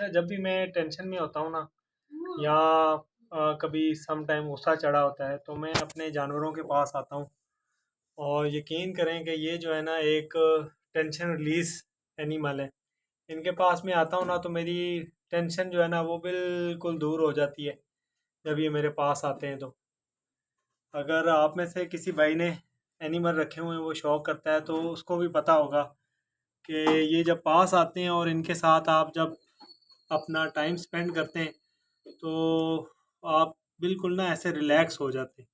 अच्छा, जब भी मैं टेंशन में होता हूँ ना, या कभी सम टाइम गुस्सा चढ़ा होता है, तो मैं अपने जानवरों के पास आता हूँ। और यकीन करें कि ये जो है ना, एक टेंशन रिलीज एनिमल है। इनके पास में आता हूँ ना, तो मेरी टेंशन जो है ना, वो बिल्कुल दूर हो जाती है जब ये मेरे पास आते हैं। तो अगर आप में से किसी भाई ने एनिमल रखे हुए हैं, वो शौक करता है, तो उसको भी पता होगा कि ये जब पास आते हैं और इनके साथ आप जब अपना टाइम स्पेंड करते हैं, तो आप बिल्कुल ना ऐसे रिलैक्स हो जाते हैं।